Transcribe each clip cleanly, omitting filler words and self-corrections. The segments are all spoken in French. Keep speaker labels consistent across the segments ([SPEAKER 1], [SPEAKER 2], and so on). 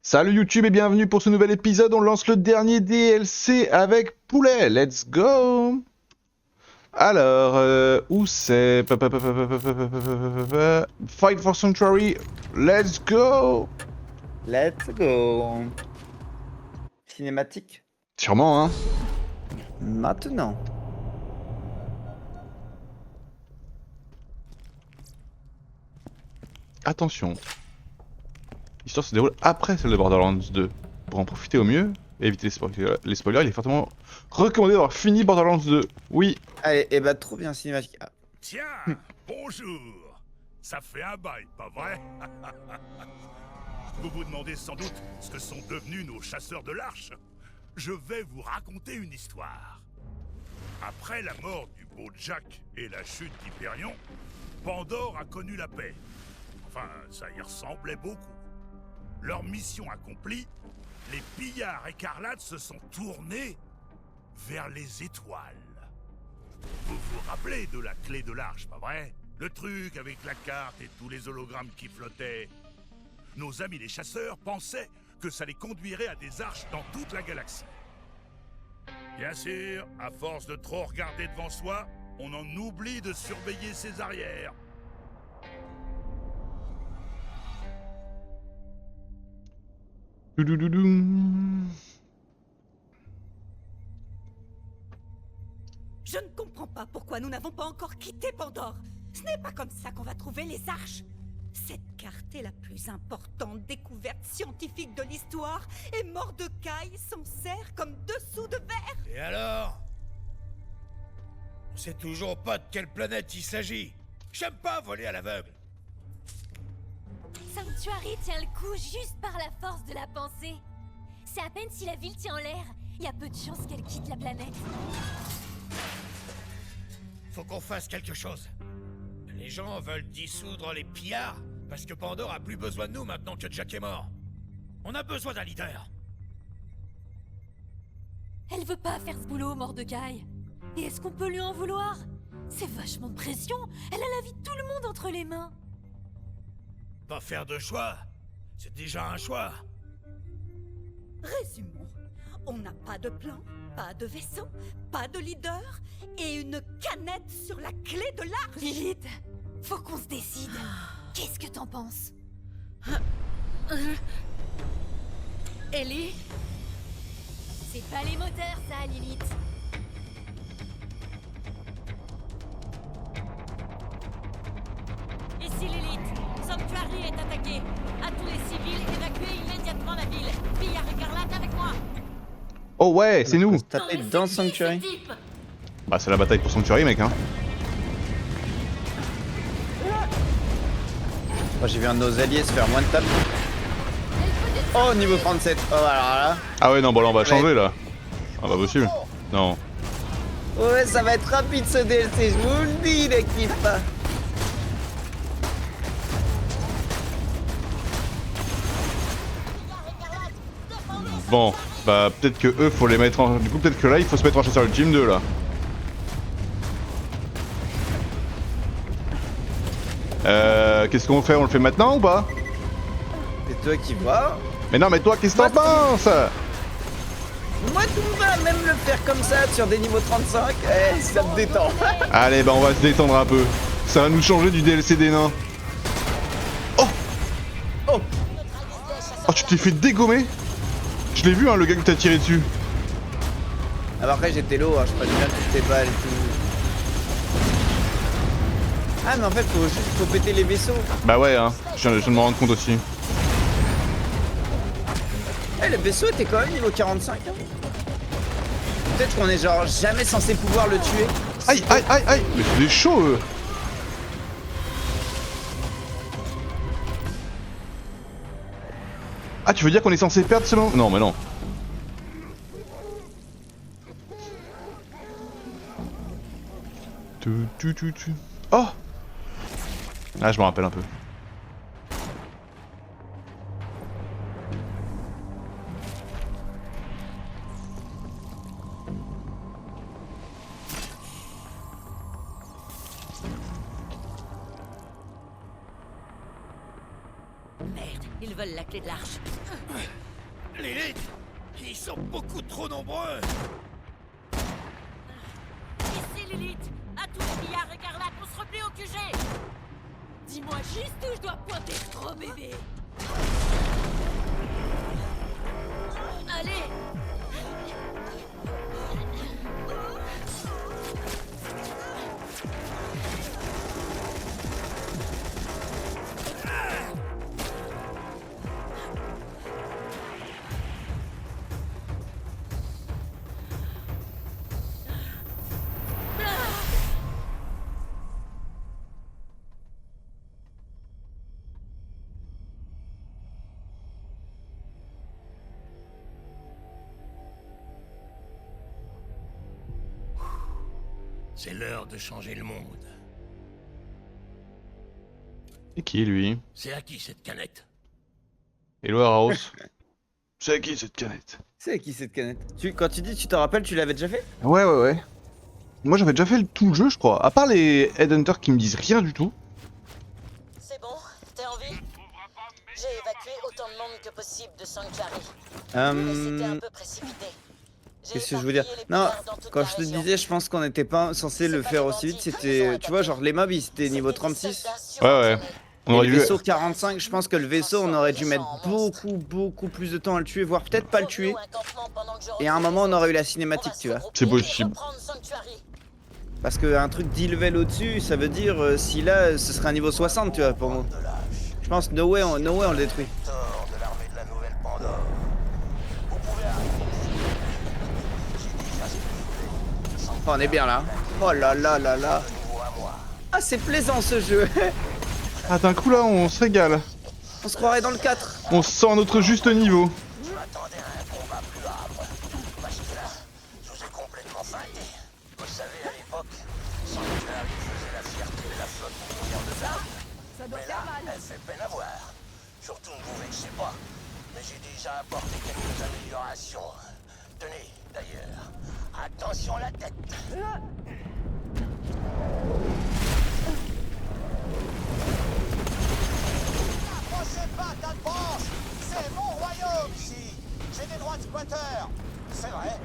[SPEAKER 1] Salut YouTube et bienvenue pour ce nouvel épisode. On lance le dernier DLC avec Poulet. Let's go. Alors, où c'est? Fight for Sanctuary. Let's go.
[SPEAKER 2] Let's go. Cinématique.
[SPEAKER 1] Sûrement, hein.
[SPEAKER 2] Maintenant.
[SPEAKER 1] Attention. L'histoire se déroule après celle de Borderlands 2. Pour en profiter au mieux et éviter les spoilers, il est fortement recommandé d'avoir fini Borderlands 2. Oui.
[SPEAKER 2] Allez, et bah trop bien cinématique. Ah.
[SPEAKER 3] Tiens, bonjour. Ça fait un bail, pas vrai? Vous vous demandez sans doute ce que sont devenus nos chasseurs de l'Arche. Je vais vous raconter une histoire. Après la mort du beau Jack et la chute d'Hyperion, Pandore a connu la paix. Enfin, ça y ressemblait beaucoup. Leur mission accomplie, les pillards écarlates se sont tournés vers les étoiles. Vous vous rappelez de la clé de l'Arche, pas vrai? Le truc avec la carte et tous les hologrammes qui flottaient. Nos amis les chasseurs pensaient que ça les conduirait à des arches dans toute la galaxie. Bien sûr, à force de trop regarder devant soi, on en oublie de surveiller ses arrières.
[SPEAKER 1] Doudoudoudou.
[SPEAKER 4] Je ne comprends pas pourquoi nous n'avons pas encore quitté Pandore. Ce n'est pas comme ça qu'on va trouver les arches. Cette carte est la plus importante découverte scientifique de l'histoire et Mordecai s'en sert comme dessous de verre.
[SPEAKER 5] Et alors? On sait toujours pas de quelle planète il s'agit. J'aime pas voler à l'aveugle.
[SPEAKER 6] Sanctuary tient le coup juste par la force de la pensée. C'est à peine si la ville tient en l'air. Il y a peu de chances qu'elle quitte la planète.
[SPEAKER 5] Faut qu'on fasse quelque chose. Les gens veulent dissoudre les pillards parce que Pandore a plus besoin de nous maintenant que Jack est mort. On a besoin d'un leader.
[SPEAKER 6] Elle veut pas faire ce boulot, Mordecai. Et est-ce qu'on peut lui en vouloir? C'est vachement de pression. Elle a la vie de tout le monde entre les mains.
[SPEAKER 5] Pas faire de choix. C'est déjà un choix.
[SPEAKER 4] Résumons. On n'a pas de plan, pas de vaisseau, pas de leader et une canette sur la clé de l'arche.
[SPEAKER 6] Lilith, faut qu'on se décide. Qu'est-ce que t'en penses?
[SPEAKER 4] Ellie,
[SPEAKER 6] C'est pas les moteurs, ça, Lilith.
[SPEAKER 7] Ici Lilith, Sanctuary est attaqué. À tous les civils, évacuez immédiatement la ville. Pillard écarlate avec moi.
[SPEAKER 1] Oh ouais, c'est nous.
[SPEAKER 2] On se taper dans Sanctuary.
[SPEAKER 1] Bah c'est la bataille pour Sanctuary, mec, hein.
[SPEAKER 2] Moi j'ai vu un de nos alliés se faire moins de tape. Oh niveau 37. Oh alors là.
[SPEAKER 1] Ah ouais, non, bon là on va changer là. Ah pas possible. Non.
[SPEAKER 2] Ouais ça va être rapide ce DLC, je vous le dis l'équipe.
[SPEAKER 1] Bon, bah peut-être que eux faut les mettre en... Du coup peut-être que là il faut se mettre en chasseur ultime 2 là. Qu'est-ce qu'on fait? On le fait maintenant ou pas?
[SPEAKER 2] C'est toi qui vois.
[SPEAKER 1] Mais non mais toi qu'est-ce que t'en penses?
[SPEAKER 2] Moi tout me va, même le faire comme ça sur des niveaux 35, ça me détend.
[SPEAKER 1] Allez bah on va se détendre un peu. Ça va nous changer du DLC des nains. Oh
[SPEAKER 2] Oh.
[SPEAKER 1] Oh tu t'es fait dégommer? Je l'ai vu hein le gars que t'as tiré dessus.
[SPEAKER 2] Ah bah après j'étais low, hein, je prenais bien toutes tes balles et tout. Ah mais en fait faut péter les vaisseaux.
[SPEAKER 1] Bah ouais hein, je viens de me rendre compte aussi.
[SPEAKER 2] Eh le vaisseau était quand même niveau 45 hein. Peut-être qu'on est genre jamais censé pouvoir le tuer.
[SPEAKER 1] Aïe aïe aïe aïe. Mais c'est des chauds eux. Ah tu veux dire qu'on est censé perdre ce moment? Non mais non. Oh. Ah je me rappelle un peu.
[SPEAKER 7] Merde, il veulent la clé de l'arche.
[SPEAKER 5] Lilith, ils sont beaucoup trop nombreux.
[SPEAKER 7] Ici, Lilith. À tous les billards écarlates, on se replie au QG.
[SPEAKER 6] Dis-moi juste où je dois pointer, gros bébé.
[SPEAKER 7] Allez.
[SPEAKER 5] C'est l'heure de changer le monde.
[SPEAKER 1] Et qui lui?
[SPEAKER 5] C'est à qui cette canette?
[SPEAKER 1] Hello House. C'est qui cette canette?
[SPEAKER 2] C'est qui cette canette? Quand tu dis tu te rappelles, tu l'avais déjà fait?
[SPEAKER 1] Ouais. Moi j'avais déjà fait tout le jeu je crois. À part les Headhunters qui me disent rien du tout.
[SPEAKER 7] C'est bon, t'es en vie? J'ai évacué autant de monde que possible de Sanctuary.
[SPEAKER 2] Euh,
[SPEAKER 7] Mais c'était un peu précipité.
[SPEAKER 2] Qu'est-ce que je veux dire? Non, quand je te disais, je pense qu'on n'était pas censé le faire aussi vite. C'était, tu vois, genre les mobs, ils étaient niveau 36.
[SPEAKER 1] Ouais. On
[SPEAKER 2] Et
[SPEAKER 1] aurait
[SPEAKER 2] le
[SPEAKER 1] dû...
[SPEAKER 2] vaisseau 45, je pense que le vaisseau, on aurait dû mettre beaucoup plus de temps à le tuer, voire peut-être pas le tuer. Et à un moment, on aurait eu la cinématique, tu vois.
[SPEAKER 1] C'est possible.
[SPEAKER 2] Parce qu'un truc 10 level au-dessus, ça veut dire, si là, ce serait un niveau 60, tu vois, pour moi. Je pense, no way, on le détruit.
[SPEAKER 5] Thor de l'armée de la nouvelle Pandore. Vous pouvez arriver. J'ai déjà ce
[SPEAKER 2] Oh, on est bien là. Oh là là. Ah, c'est plaisant ce jeu.
[SPEAKER 1] Ah d'un coup là on se régale.
[SPEAKER 2] On se croirait dans le 4.
[SPEAKER 1] On se sent à notre juste niveau.
[SPEAKER 5] Je m'attendais à un combat plus âpre. Parce que là, je vous ai complètement feinté. Vous savez, à l'époque, Sanctuary faisait la fierté de la flotte minière de Dark. Mais là, elle fait peine à voir. Surtout ne vous vexez pas. Mais j'ai déjà apporté quelques améliorations. Tenez, d'ailleurs. Attention à la tête.
[SPEAKER 8] Approchez pas, tas de branches! C'est mon royaume ici! J'ai des droits de squatter! C'est vrai?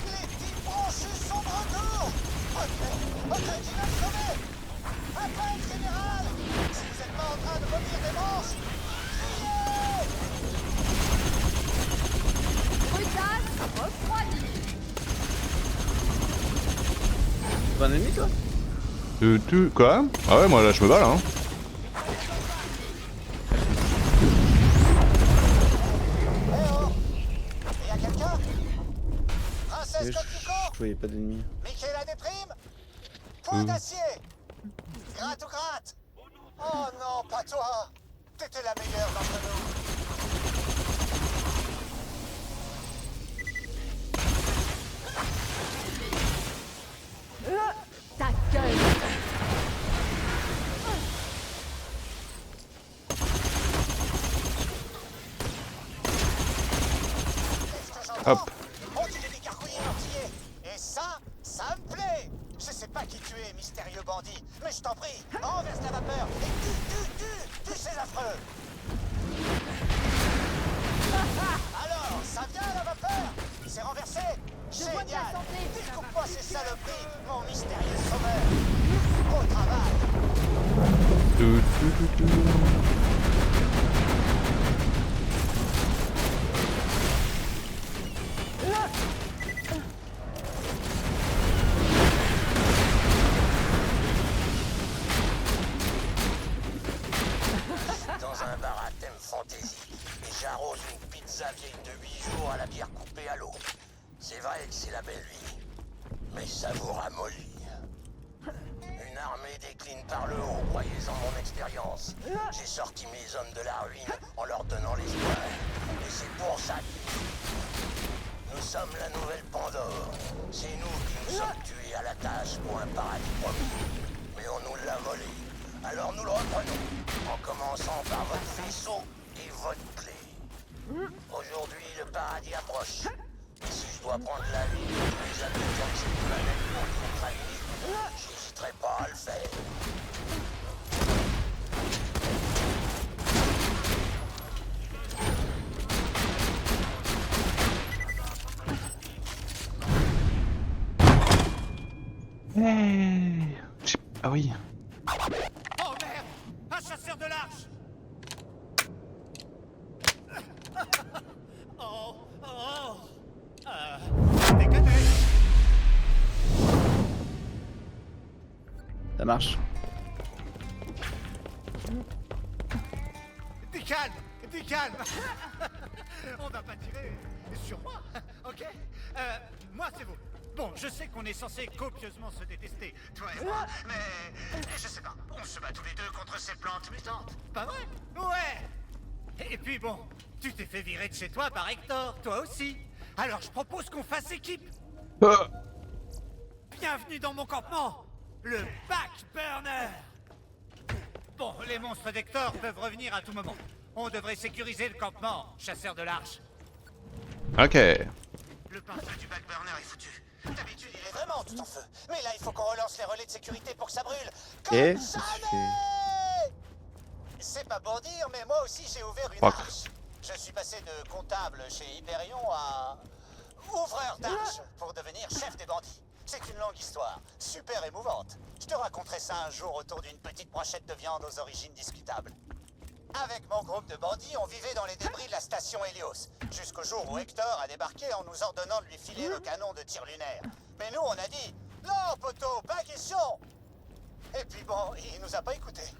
[SPEAKER 8] Les petites branches sont de retour! Ok, Gina sauvé! Appel général! Si vous êtes pas en train de vomir des branches, criez!
[SPEAKER 2] Bon ennemi, toi?
[SPEAKER 1] Quoi? Ah ouais moi là je me bats là hein.
[SPEAKER 8] Eh oh! Y'a quelqu'un? Princesse
[SPEAKER 2] Je
[SPEAKER 8] Tokico?
[SPEAKER 2] voyais pas d'ennemis.
[SPEAKER 8] Michaela déprime? Point d'acier! Gratte ou gratte? Oh non, pas toi! T'étais la meilleure d'entre nous!
[SPEAKER 6] Ta gueule.
[SPEAKER 8] Qu'est-ce que j'entends?
[SPEAKER 1] Hop.
[SPEAKER 8] Continue d'écarcouiller l'antillais! Et ça me plaît! Je sais pas qui tu es, mystérieux bandit, mais je t'en prie, renverse la vapeur et tue ces affreux! Alors, ça vient la vapeur? C'est renversé? Génial! Découpe-moi ces saloperies, mon mystérieux sauveur! Au travail!
[SPEAKER 5] Dans un bar à thème fantasy, et j'arrose une pizza vieille de 8 jours à la bière coupée à l'eau. C'est vrai que c'est la belle vie, mais ça vous ramollit. Une armée décline par le haut, croyez-en mon expérience. J'ai sorti mes hommes de la ruine en leur donnant l'espoir. Et c'est pour ça que nous sommes la nouvelle Pandore. C'est nous qui nous sommes tués à la tâche pour un paradis promis. Mais on nous l'a volé. Alors nous le reprenons, en commençant par votre vaisseau et votre clé. Aujourd'hui, le paradis approche. Et si je dois prendre la vie de tous les habitants de cette planète pour neutraliser, j'hésiterai pas à le faire.
[SPEAKER 1] Hey. Ah oui.
[SPEAKER 8] Oh merde! Un chasseur de l'arche! Déconne!
[SPEAKER 2] Ça marche.
[SPEAKER 8] Du calme! Du calme! On va pas tirer sur moi, ok? Moi c'est vous. Bon, je sais qu'on est censé copieusement se détester, toi et moi, mais je sais pas, on se bat tous les deux contre ces plantes mutantes. Pas vrai? Ouais! Et puis bon, tu t'es fait virer de chez toi par Hector, toi aussi. Alors je propose qu'on fasse équipe.
[SPEAKER 1] Ah.
[SPEAKER 8] Bienvenue dans mon campement, le Backburner. Bon, les monstres d'Hector peuvent revenir à tout moment. On devrait sécuriser le campement, chasseur de l'arche.
[SPEAKER 1] Ok.
[SPEAKER 8] Le pare-feu du Backburner est foutu. D'habitude, il est
[SPEAKER 5] Vraiment tout en feu. Mais là, il faut qu'on relance les relais de sécurité pour que ça brûle.
[SPEAKER 2] Et
[SPEAKER 5] Comme jamais. C'est pas pour dire, mais moi aussi j'ai ouvert une
[SPEAKER 1] Fuck.
[SPEAKER 5] arche. Je suis passé de comptable chez Hyperion à ouvreur d'arche pour devenir chef des bandits. C'est une longue histoire, super émouvante. Je te raconterai ça un jour autour d'une petite brochette de viande aux origines discutables. Avec mon groupe de bandits, on vivait dans les débris de la station Helios, jusqu'au jour où Hector a débarqué en nous ordonnant de lui filer le canon de tir lunaire. Mais nous, on a dit « Non, poteau, pas question !» Et puis bon, il nous a pas écoutés.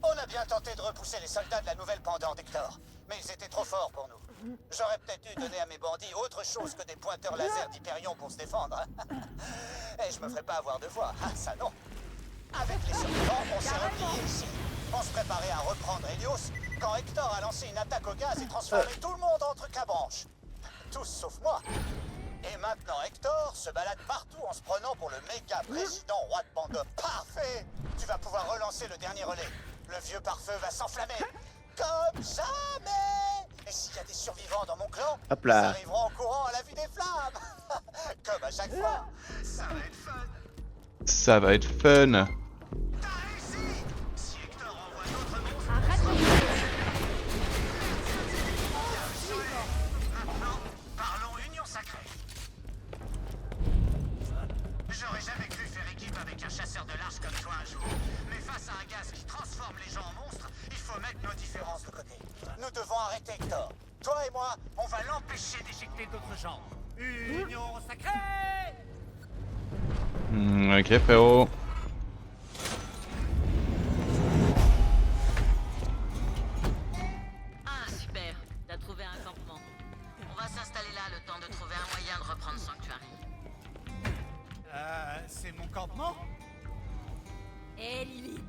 [SPEAKER 5] On a bien tenté de repousser les soldats de la nouvelle pendant d'Hector, mais ils étaient trop forts pour nous. J'aurais peut-être dû donner à mes bandits autre chose que des pointeurs laser d'Hyperion pour se défendre. Et je me ferai pas avoir de voix, ah, ça non. Avec les survivants, on s'est replié ici. On se préparait à reprendre Helios quand Hector a lancé une attaque au gaz et transformé tout le monde en truc à branches. Tous sauf moi. Et maintenant Hector se balade partout en se prenant pour le méga président roi de Pandore. Parfait! Tu vas pouvoir relancer le dernier relais. Le vieux pare-feu va s'enflammer. Comme jamais! Et s'il y a des survivants dans mon clan,
[SPEAKER 2] Hop
[SPEAKER 5] ils
[SPEAKER 2] là.
[SPEAKER 5] arriveront en courant à la vue des flammes. Comme à chaque fois. Ça va être fun.
[SPEAKER 1] Ça va être fun.
[SPEAKER 5] T'as réussi! Si Hector envoie d'autres monstres, maintenant, parlons union sacrée. J'aurais jamais cru faire équipe avec un chasseur de l'arche comme toi un jour. Mais face à un gaz qui transforme les gens en monstres, il faut mettre nos différences de côté. Nous devons arrêter Hector. Toi et moi, on va l'empêcher d'éjecter d'autres gens. Union sacrée!
[SPEAKER 1] Ok, frérot.
[SPEAKER 7] Ah, super. T'as trouvé un campement. On va s'installer là le temps de trouver un moyen de reprendre Sanctuary.
[SPEAKER 8] C'est mon campement?
[SPEAKER 6] Hé Lilith,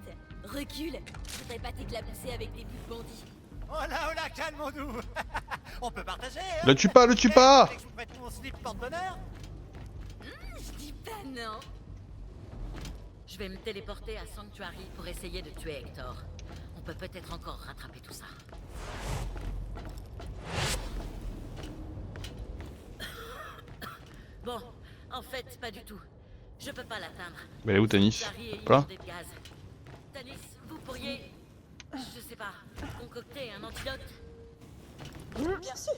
[SPEAKER 6] recule. Je voudrais pas t'éclabousser avec des bouts de bandits.
[SPEAKER 8] Oh là, calmons-nous. On peut partager, hein?
[SPEAKER 1] Le tue pas, le tue pas.
[SPEAKER 8] Vous voulez que je vous prête mon slip porte-bonheur?
[SPEAKER 6] Je dis pas non.
[SPEAKER 7] Je vais me téléporter à Sanctuary pour essayer de tuer Hector. On peut peut-être encore rattraper tout ça. Bon, en fait, pas du tout. Je peux pas l'atteindre.
[SPEAKER 1] Mais elle est où Tanis?
[SPEAKER 7] Sanctuary est
[SPEAKER 1] Voilà.
[SPEAKER 7] inondé de gaz. Tanis, vous pourriez, je sais pas, concocter un antidote?
[SPEAKER 4] Bien sûr.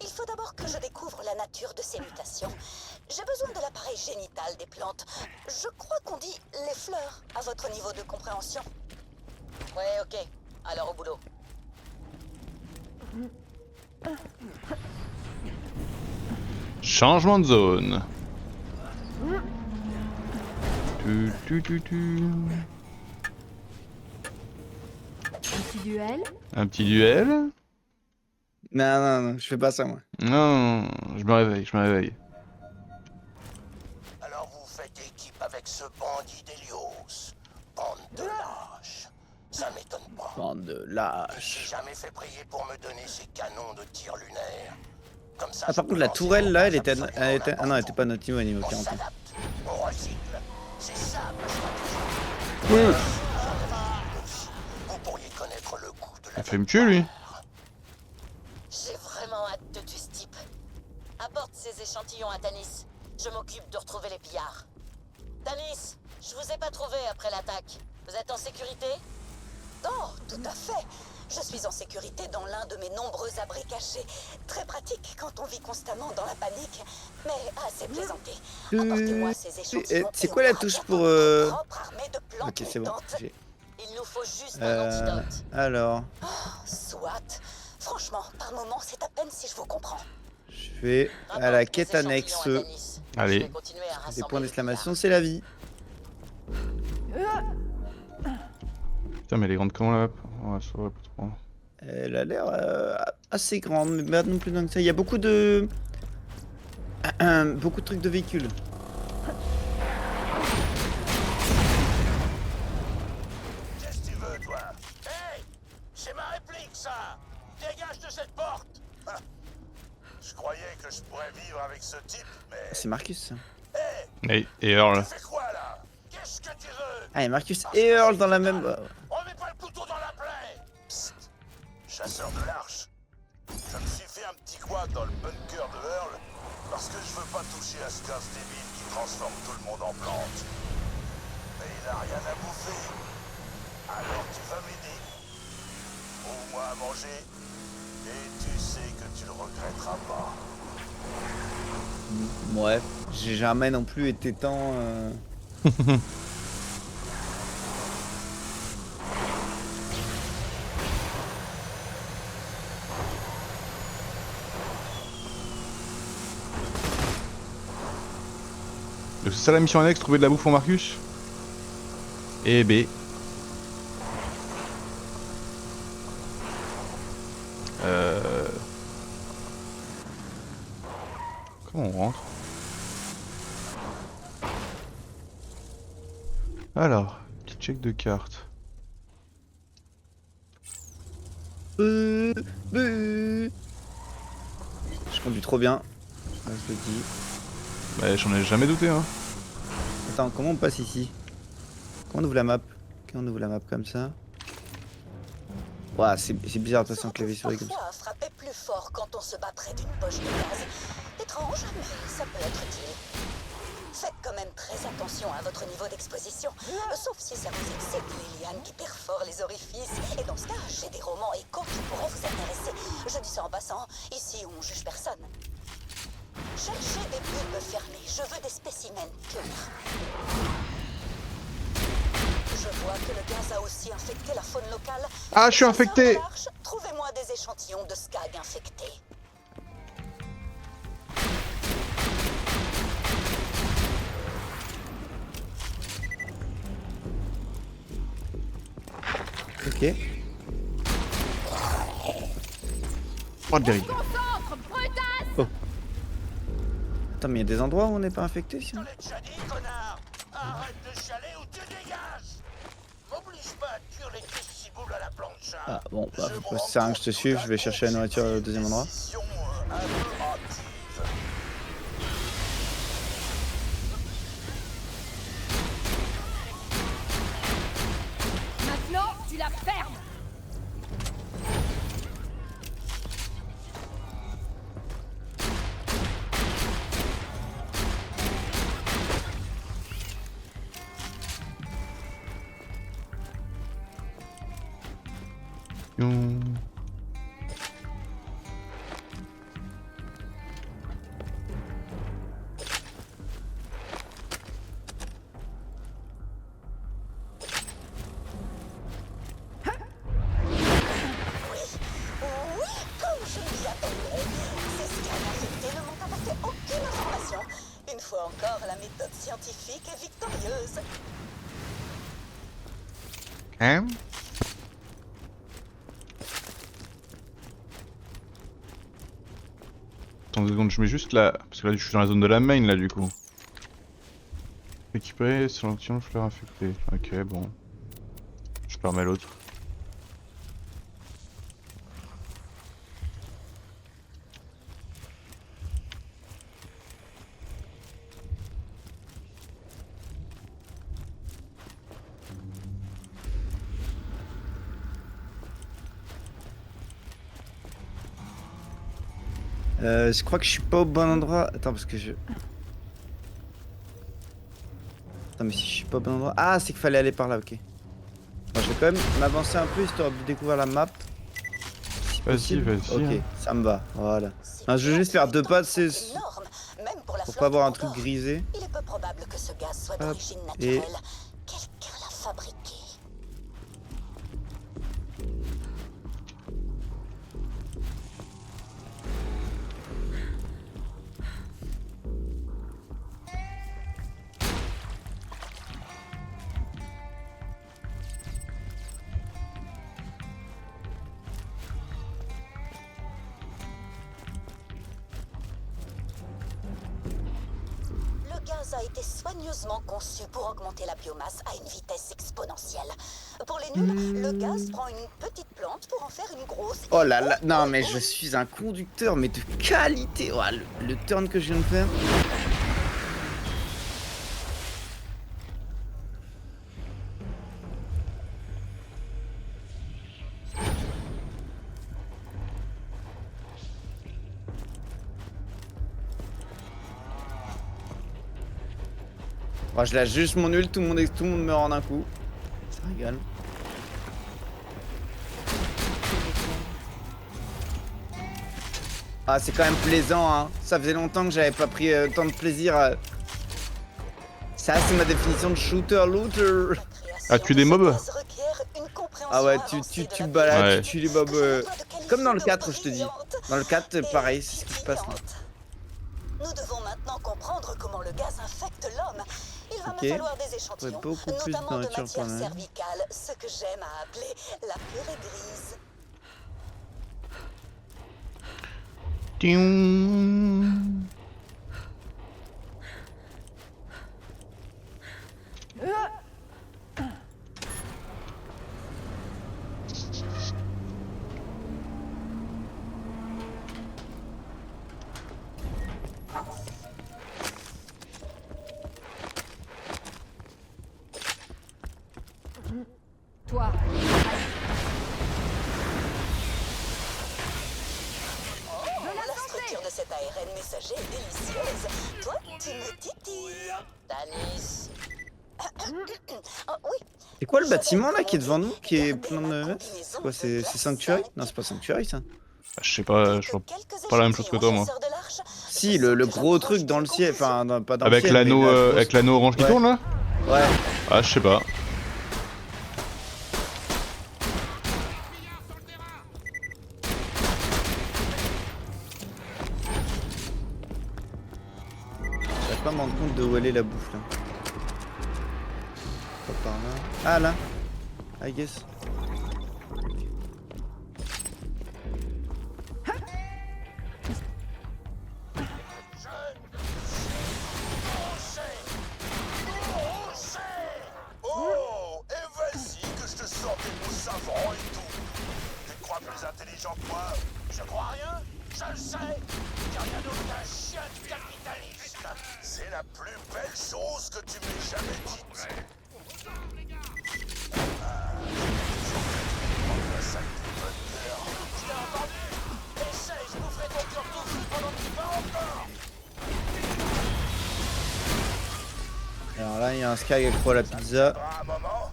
[SPEAKER 4] Il faut d'abord que je découvre la nature de ces mutations. J'ai besoin de l'appareil génital des plantes. Je crois qu'on dit les fleurs à votre niveau de compréhension. Ouais, ok. Alors au boulot.
[SPEAKER 1] Changement de zone. Tu.
[SPEAKER 6] Un petit duel?
[SPEAKER 1] Un petit duel?
[SPEAKER 2] Non, je fais pas ça moi.
[SPEAKER 1] Non, je me réveille.
[SPEAKER 5] Alors vous faites équipe avec ce bandit d'Hélios. Bande de lâches. Ça m'étonne pas.
[SPEAKER 2] Bande de
[SPEAKER 5] Il
[SPEAKER 2] lâches.
[SPEAKER 5] s'est jamais fait prier pour me donner ses canons de tir lunaire. Comme ça,
[SPEAKER 2] Ah,
[SPEAKER 5] je
[SPEAKER 2] par
[SPEAKER 5] peux
[SPEAKER 2] contre, la
[SPEAKER 5] lancer
[SPEAKER 2] tourelle
[SPEAKER 5] mon
[SPEAKER 2] là,
[SPEAKER 5] gaz
[SPEAKER 2] elle était.
[SPEAKER 5] absolument
[SPEAKER 2] Ah non, elle
[SPEAKER 5] n'importe
[SPEAKER 2] était pas à notre niveau, à niveau
[SPEAKER 5] où. On
[SPEAKER 2] 40.
[SPEAKER 5] s'adapte, on recycle. C'est ça ma stratégie.
[SPEAKER 1] Oui.
[SPEAKER 5] Vous pourriez connaître le goût de la
[SPEAKER 1] Il fait me tuer lui.
[SPEAKER 4] J'ai vraiment hâte de tuer ce type. Apporte ces échantillons à Tanis. Je m'occupe de retrouver les pillards. Tanis, je vous ai pas trouvé après l'attaque. Vous êtes en sécurité? Oh, tout à fait. Je suis en sécurité dans l'un de mes nombreux abris cachés. Très pratique quand on vit constamment dans la panique, mais assez plaisanté. Apportez-moi ces échantillons.
[SPEAKER 2] C'est quoi la touche pour Ok, c'est bon. j'ai-
[SPEAKER 7] Il nous faut juste un antidote.
[SPEAKER 2] Alors,
[SPEAKER 4] Soit. Franchement, par moment, c'est à peine si je vous comprends.
[SPEAKER 2] je vais à la quête annexe.
[SPEAKER 1] Allez.
[SPEAKER 2] Des points d'exclamation, c'est la vie.
[SPEAKER 1] Putain, mais elle est grande comment la map? Ouais, ça va pas trop.
[SPEAKER 2] Elle a l'air assez grande, mais pas non plus tant que ça. Il y a beaucoup de... beaucoup de trucs de véhicules.
[SPEAKER 5] Qu'est-ce que tu veux, toi? Hey! C'est ma réplique, ça! Dégage de cette porte! Ah. Je croyais que je pourrais vivre avec ce type, mais...
[SPEAKER 2] C'est Marcus, ça.
[SPEAKER 5] Hey!
[SPEAKER 1] Et Earl.
[SPEAKER 5] Tu fais quoi, là? Qu'est-ce que tu veux?
[SPEAKER 2] Ah, et Marcus et Earl dans la même...
[SPEAKER 5] Remets pas le couteau dans la plaie! Psst! Chasseur de l'arche. Je me suis fait un petit coin dans le bunker de Earl parce que je veux pas toucher à ce gosse débile qui transforme tout le monde en plante. Mais il a rien à bouffer. Alors tu vas m'aider. Au moins à manger. Et tu sais que tu le regretteras pas.
[SPEAKER 2] Ouais, j'ai jamais non plus été tant...
[SPEAKER 1] Donc c'est ça la mission annexe, trouver de la bouffe pour Marcus? Et B. Comment on rentre? Alors, petit check de carte.
[SPEAKER 2] Je conduis trop bien. Ouais, je le dis.
[SPEAKER 1] Bah j'en ai jamais douté hein.
[SPEAKER 2] Attends, comment on passe ici? Comment on ouvre la map? Comment on ouvre la map comme ça? Ouah, c'est bizarre de passer en clavier souris comme ça.
[SPEAKER 4] Parfois, frapper plus fort quand on se bat près d'une poche de gaz. Étrange, mais ça peut être utile. Faites quand même très attention à votre niveau d'exposition, sauf si ça vous excite les lianes qui perforent les orifices. Et dans ce cas, j'ai des romans échos qui pourraient vous intéresser. Je dis ça en passant, ici on juge personne. Cherchez des bulbes fermées, je veux des spécimens purs. Je vois que le gaz a aussi infecté la faune locale.
[SPEAKER 1] Ah, je suis infecté!
[SPEAKER 4] Chasseur de l'arche, trouvez-moi des échantillons de skag infectés.
[SPEAKER 2] Ok.
[SPEAKER 1] Pas de dérive.
[SPEAKER 2] Attends, mais il y a des endroits où on n'est pas infecté,
[SPEAKER 5] Je
[SPEAKER 2] sinon.
[SPEAKER 5] te l'ai déjà dit, connard! Arrête de chialer ou tu dégages! M'oblige pas à cuire les cuisses ciboules à la plancha.
[SPEAKER 2] Ah bon, bah faut pas ça sert à rien que je te suive, je vais chercher la nourriture au deuxième endroit.
[SPEAKER 5] Décision, un peu hâtive.
[SPEAKER 6] Maintenant, tu la fermes.
[SPEAKER 4] Oui, comme je m'y attendais. Ces scans infectés ne m'ont apporté aucune information. Une fois encore, la méthode scientifique est victorieuse.
[SPEAKER 1] Hein? Attends 2 secondes, je mets juste là. Parce que là je suis dans la zone de la main là du coup. Récupérer sur l'antion fleur infectée. Ok bon. Je permets l'autre.
[SPEAKER 2] Je crois que je suis pas au bon endroit. Attends, parce que je... Attends, mais si je suis pas au bon endroit... Ah, c'est qu'il fallait aller par là, ok. Bon, je vais quand même m'avancer un peu, histoire de découvrir la map.
[SPEAKER 1] Vas-y, vas-y.
[SPEAKER 2] Ok, ça me va, voilà. Non, je vais juste faire 2 pas, c'est
[SPEAKER 9] Énorme, même pour la
[SPEAKER 2] pour
[SPEAKER 9] flotte
[SPEAKER 2] pas avoir un
[SPEAKER 9] de
[SPEAKER 2] truc
[SPEAKER 9] Pandore.
[SPEAKER 2] grisé.
[SPEAKER 9] Il est peu probable que ce gaz soit
[SPEAKER 2] Hop,
[SPEAKER 9] d'origine
[SPEAKER 2] et-
[SPEAKER 9] naturelle. Quelqu'un l'a fabriqué. Le gaz a été soigneusement conçu pour augmenter la biomasse à une vitesse exponentielle. Pour les nuls, le gaz prend une petite plante pour en faire une grosse.
[SPEAKER 2] Oh là là, non mais je suis un conducteur, mais de qualité. Oh, le turn que je viens de faire. Oh, je lâche juste mon ult, tout le monde meurt en un coup. Ça régale. Ah, c'est quand même plaisant, hein. Ça faisait longtemps que j'avais pas pris tant de plaisir à... Ça, c'est ma définition de shooter-looter.
[SPEAKER 1] Ah, tuer des mobs?
[SPEAKER 2] Ah ouais, tu balades,
[SPEAKER 1] Ouais.
[SPEAKER 2] tu tues les mobs. Comme dans le 4, je te dis. Dans le 4, pareil, c'est ce qui se passe là.
[SPEAKER 9] Nous devons maintenant comprendre comment le gaz infecte l'homme. Il va
[SPEAKER 2] Ok.
[SPEAKER 9] me falloir des échantillons,
[SPEAKER 2] Beaucoup plus de
[SPEAKER 9] notamment de
[SPEAKER 2] nourriture
[SPEAKER 9] matière
[SPEAKER 2] quand même.
[SPEAKER 9] cervicale, ce que j'aime à appeler la purée grise.
[SPEAKER 1] Tiung.
[SPEAKER 6] Toi,
[SPEAKER 9] La structure de cet ARN messager est délicieuse. Toi, tu me titilles. Tanis. Oh, oui.
[SPEAKER 2] C'est quoi le bâtiment là qui est devant nous, qui est plein de meufs? C'est quoi, c'est Sanctuary? Non, c'est pas Sanctuary ça.
[SPEAKER 1] Je sais pas, je vois pas la même chose que toi, moi.
[SPEAKER 2] Si, le gros truc dans le ciel, enfin pas dans
[SPEAKER 1] Avec
[SPEAKER 2] le ciel.
[SPEAKER 1] l'anneau
[SPEAKER 2] mais la grosse-
[SPEAKER 1] avec l'anneau orange qui
[SPEAKER 2] Ouais.
[SPEAKER 1] tourne là?
[SPEAKER 2] Ouais.
[SPEAKER 1] Ah, je sais pas.
[SPEAKER 2] J'arrive pas à me rendre compte de où elle est la bouffe là. Pas par là. Ah là. I guess.
[SPEAKER 3] Oh, et vas-y que je te sors des mots savants et tout. Tu te crois plus intelligent que moi? Je crois rien, je le sais. T'es rien d'autre qu'un chien de capitaliste. C'est la plus belle chose que tu m'aies jamais dite. La sale bonne cœur. Je t'ai entendu. Essaye, je vous ferai ton cœur tout fou pendant que tu vas encore.
[SPEAKER 2] Alors là, il y a un Sky accro à la pizza.
[SPEAKER 3] Un moment.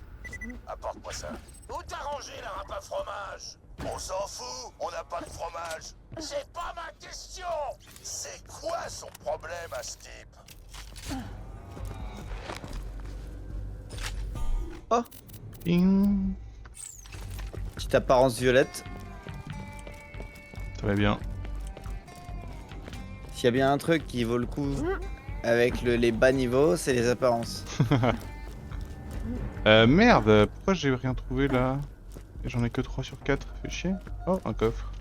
[SPEAKER 3] Apporte-moi ça. Où t'as rangé la râpe à fromage? On s'en fout, on n'a pas de fromage. C'est pas ma question. C'est quoi son problème à ce type?
[SPEAKER 2] Oh,
[SPEAKER 1] Ting.
[SPEAKER 2] petite apparence violette.
[SPEAKER 1] Ça va bien.
[SPEAKER 2] S'il y a bien un truc qui vaut le coup avec les bas niveaux, c'est les apparences.
[SPEAKER 1] Merde, pourquoi j'ai rien trouvé là? Et j'en ai que 3 sur 4, fait chier. Oh, un coffre.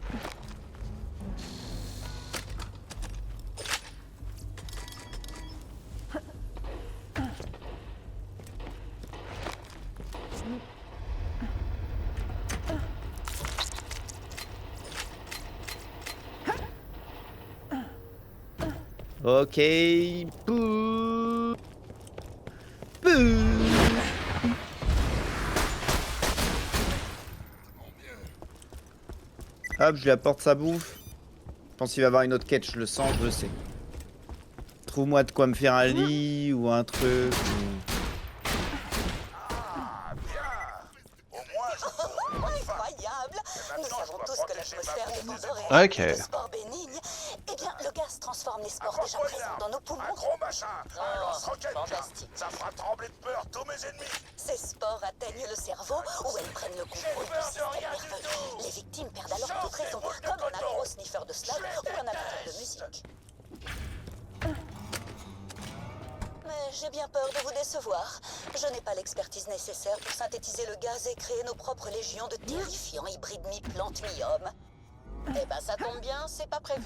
[SPEAKER 2] Ok. Pouh. Pouh. Hop, je lui apporte sa bouffe. Je pense qu'il va avoir une autre quête, je le sens, je le sais. Trouve-moi de quoi me faire un lit ou un truc.
[SPEAKER 3] Ah, bien. Au moins, je trouve pas de faim.
[SPEAKER 9] Incroyable. Nous
[SPEAKER 3] Maintenant, je
[SPEAKER 9] savons
[SPEAKER 3] dois
[SPEAKER 9] tous que
[SPEAKER 3] protéger
[SPEAKER 9] l'atmosphère
[SPEAKER 3] ma
[SPEAKER 9] Pandore est un
[SPEAKER 1] Ok.
[SPEAKER 9] type de spore bénigne, eh bien, le gaz transforme les spores déjà présents dans nos poumons.
[SPEAKER 3] Un gros machin. Un lance-roquette, tiens.
[SPEAKER 9] fantastique.
[SPEAKER 3] Ça fera trembler de peur tous mes ennemis.
[SPEAKER 9] Ces spores atteignent le cerveau où elles prennent le contrôle du système nerveux. Les victimes perdent alors toute raison, comme un gros sniffer de slug ou un amateur de musique. Mais j'ai bien peur de vous décevoir. Je n'ai pas l'expertise nécessaire pour synthétiser le gaz et créer nos propres légions de terrifiants hybrides mi-plantes mi-hommes. Eh ben ça tombe bien, c'est pas prévu.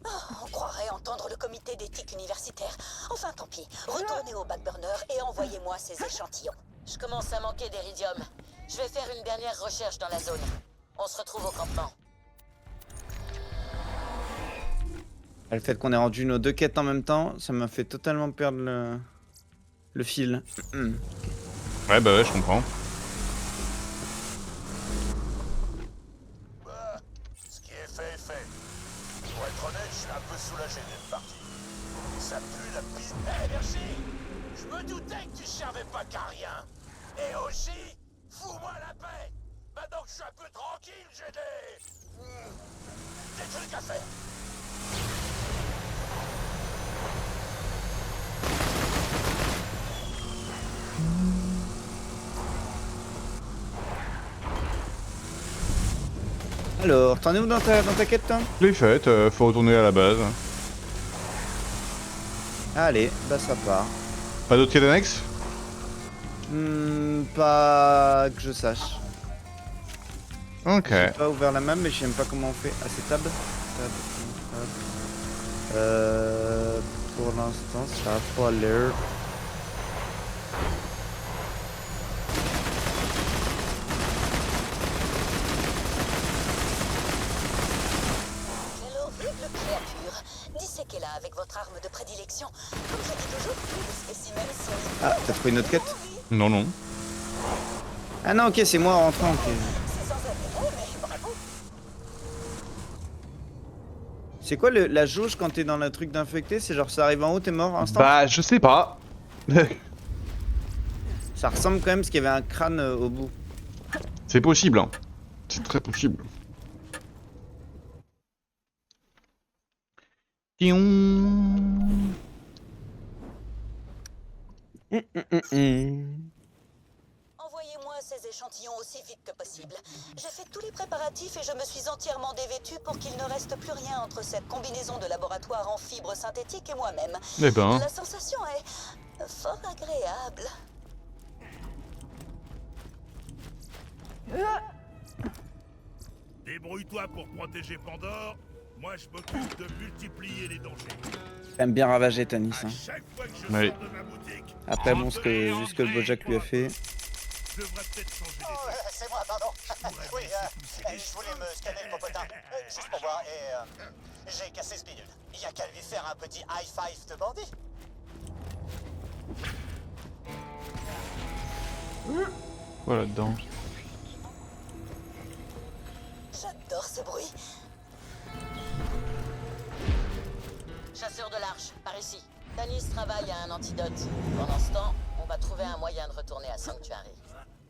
[SPEAKER 9] Oh, on croirait entendre le comité d'éthique universitaire. Enfin tant pis, retournez au backburner et envoyez-moi ces échantillons.
[SPEAKER 7] Je commence à manquer d'éridium. Je vais faire une dernière recherche dans la zone. On se retrouve au campement.
[SPEAKER 2] Le fait qu'on ait rendu nos 2 quêtes en même temps, ça m'a fait totalement perdre le fil.
[SPEAKER 1] Ouais, bah ouais, je comprends.
[SPEAKER 3] Bah, ce qui est fait est fait. Pour être honnête, je suis un peu soulagé d'être parti. Ça pue la piste. Eh, merci. Je me doutais que tu servais pas qu'à rien. Et aussi, fous-moi la paix. Maintenant que je suis un peu tranquille, j'ai des trucs à faire.
[SPEAKER 2] Alors, t'en es où dans ta quête, toi?
[SPEAKER 1] Je l'ai faite, faut retourner à la base.
[SPEAKER 2] Allez, bah ça part.
[SPEAKER 1] Pas d'autres quêtes annexes?
[SPEAKER 2] Pas que je sache.
[SPEAKER 1] Ok.
[SPEAKER 2] J'ai pas ouvert la map, mais je sais même pas comment on fait. Ah, c'est tab. Pour l'instant, ça a pas l'air.
[SPEAKER 9] Quelle horrible créature. Disséquez-la avec votre arme de prédilection. Comme je dis toujours, les spécimens sont...
[SPEAKER 2] Ah, t'as trouvé une autre quête?
[SPEAKER 1] Non, non.
[SPEAKER 2] Ah non, ok, c'est moi en rentrant, ok.
[SPEAKER 9] C'est sans intérêt, mais bravo.
[SPEAKER 2] C'est quoi la jauge quand t'es dans le truc d'infecté? C'est genre ça arrive en haut, t'es mort instant?
[SPEAKER 1] Bah, je sais pas.
[SPEAKER 2] Ça ressemble quand même parce qu'il y avait un crâne au bout.
[SPEAKER 1] C'est possible, hein. C'est très possible. Tiong.
[SPEAKER 9] Envoyez-moi ces échantillons aussi vite que possible. J'ai fait tous les préparatifs et je me suis entièrement dévêtue pour qu'il ne reste plus rien entre cette combinaison de laboratoire en fibres synthétiques et moi-même.
[SPEAKER 1] Eh ben.
[SPEAKER 9] La sensation est fort agréable.
[SPEAKER 3] Débrouille-toi pour protéger Pandore. Moi, je m'occupe de multiplier les dangers.
[SPEAKER 2] T'aimes bien ravager Tanis.
[SPEAKER 3] À
[SPEAKER 2] Hein.
[SPEAKER 3] chaque fois que je
[SPEAKER 1] Oui.
[SPEAKER 3] sors de ma boutique,
[SPEAKER 2] Après, bon, ce que le Bojack lui a fait.
[SPEAKER 3] je devrais peut-être changer les
[SPEAKER 8] Oh, c'est moi, pardon. Oui, je voulais me scanner le popotin, juste pour voir, et j'ai cassé ce bidule. Il y a qu'à lui faire un petit high five de bandit.
[SPEAKER 1] Voilà, dedans.
[SPEAKER 9] J'adore ce bruit.
[SPEAKER 7] Chasseur de l'Arche, par ici. Tanis travaille à un antidote. Pendant ce temps, on va trouver un moyen de retourner à Sanctuary.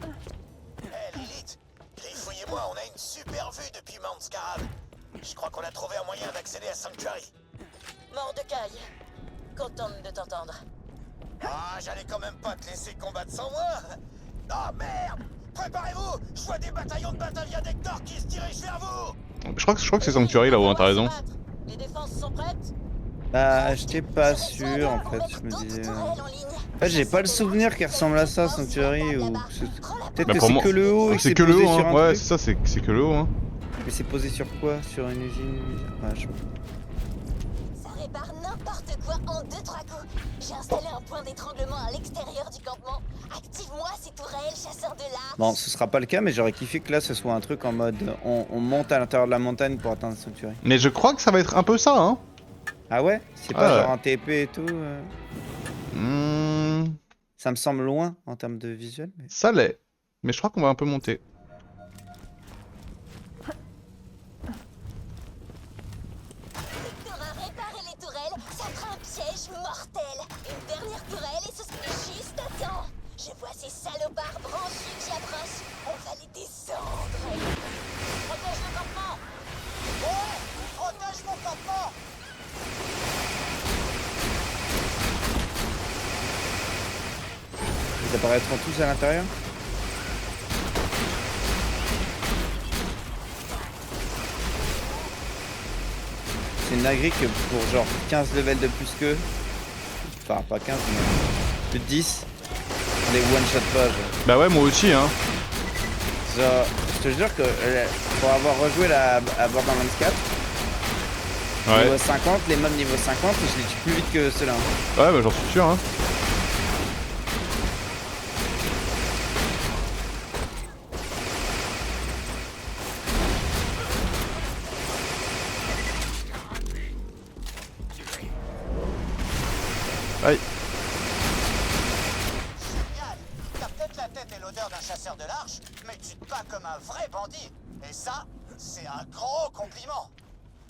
[SPEAKER 8] Hé, Lilith, Griffouille-moi, on a une super vue depuis Mount Scarab. Je crois qu'on a trouvé un moyen d'accéder à Sanctuary.
[SPEAKER 7] Mordecai, contente de t'entendre.
[SPEAKER 8] Ah, j'allais quand même pas te laisser combattre sans moi. Oh merde! Préparez-vous! Je vois des bataillons de Batavia d'Hector qui se dirigent vers vous!
[SPEAKER 1] Je crois que c'est Sanctuary là-haut, hein, t'as raison.
[SPEAKER 7] Les défenses sont prêtes?
[SPEAKER 2] Bah, j'étais pas sûr en fait, je me disais. En fait, j'ai pas le souvenir qui ressemble à ça, Sanctuary ou. Peut-être
[SPEAKER 1] Bah,
[SPEAKER 2] que
[SPEAKER 1] pour
[SPEAKER 2] c'est
[SPEAKER 1] moi-
[SPEAKER 2] que le haut et que
[SPEAKER 1] C'est
[SPEAKER 2] c'est
[SPEAKER 1] que le
[SPEAKER 2] posé
[SPEAKER 1] haut,
[SPEAKER 2] sur
[SPEAKER 1] hein.
[SPEAKER 2] un
[SPEAKER 1] Ouais,
[SPEAKER 2] truc.
[SPEAKER 1] c'est ça, c'est que le haut, hein.
[SPEAKER 2] Mais c'est posé sur quoi? Sur une usine? Ouais, je...
[SPEAKER 9] Ça répare n'importe quoi en 2-3 coups. J'ai installé un point d'étranglement à l'extérieur du campement. Active-moi ces tourelles, chasseur de l'Arche.
[SPEAKER 2] Bon, ce sera pas le cas, mais j'aurais kiffé que là ce soit un truc en mode on monte à l'intérieur de la montagne pour atteindre Sanctuary.
[SPEAKER 1] Mais je crois que ça va être un peu ça, hein.
[SPEAKER 2] Ah ouais? C'est pas
[SPEAKER 1] Ouais.
[SPEAKER 2] genre un TP et tout Ça me semble loin en termes de visuel. Mais...
[SPEAKER 1] Ça l'est. Mais je crois qu'on va un peu monter.
[SPEAKER 9] Victor a réparé les tourelles, ça fera un piège mortel. Une dernière tourelle et ce serait juste à temps. Je vois ces salopards branchés qui approchent. On va les descendre.
[SPEAKER 7] Protège le campement!
[SPEAKER 8] Ouais, protège mon campement.
[SPEAKER 2] Ils apparaîtront tous à l'intérieur. C'est une dinguerie que pour genre 15 levels de plus qu'eux, enfin pas 15 mais plus de 10, on les one shot pas genre.
[SPEAKER 1] Bah ouais, moi aussi, hein.
[SPEAKER 2] Genre, je te jure que pour avoir rejoué à Borderlands 4,
[SPEAKER 1] Ouais.
[SPEAKER 2] niveau 50, les mobs niveau 50, je les tue plus vite que ceux-là. Hein.
[SPEAKER 1] Ouais, bah j'en suis sûr, hein. Aïe.
[SPEAKER 8] Génial. T'as peut-être la tête et l'odeur d'un chasseur de l'arche, mais tu te bats comme un vrai bandit. Et ça, c'est un gros compliment.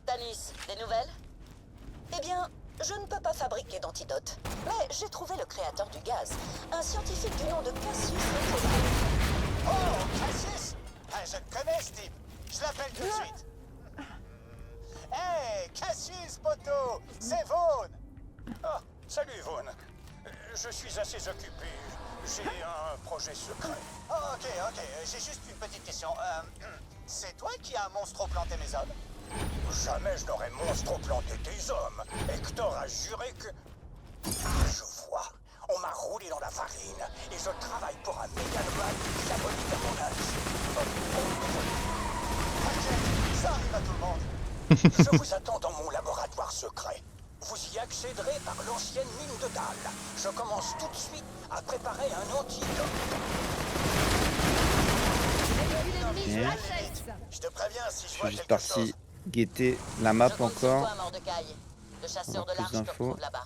[SPEAKER 9] Tanis, des nouvelles? Eh bien, je ne peux pas fabriquer d'antidote. Mais j'ai trouvé le créateur du gaz, un scientifique du nom de Cassius Nicolas.
[SPEAKER 8] Oh, Cassius. Je connais ce type. Je l'appelle tout de suite. Hey, Cassius, poteau. C'est Vaughn.
[SPEAKER 5] Ah, salut Vaughn. Je suis assez occupé. J'ai un projet secret.
[SPEAKER 8] Oh, ok. J'ai juste une petite question. C'est toi qui as monstro-planté mes hommes?
[SPEAKER 5] Jamais je n'aurais monstro-planté tes hommes. Hector a juré que... Ah, je vois. On m'a roulé dans la farine et je travaille pour un mégalomane diabolique à mon âge.
[SPEAKER 8] Ok, ça arrive à tout le monde.
[SPEAKER 5] Je vous attends dans mon laboratoire secret. Vous y accéderez par l'ancienne mine de Dalle. Je commence tout de suite à préparer un antidote.
[SPEAKER 8] Je te préviens si je
[SPEAKER 2] Je
[SPEAKER 8] vois
[SPEAKER 2] suis juste
[SPEAKER 8] quelque chose.
[SPEAKER 2] parti guetter la map
[SPEAKER 7] Je compte sur
[SPEAKER 2] encore.
[SPEAKER 7] toi, Mordecai. Le chasseur de
[SPEAKER 2] Avoir plus
[SPEAKER 7] l'arche te
[SPEAKER 2] d'infos.
[SPEAKER 7] retrouve là-bas.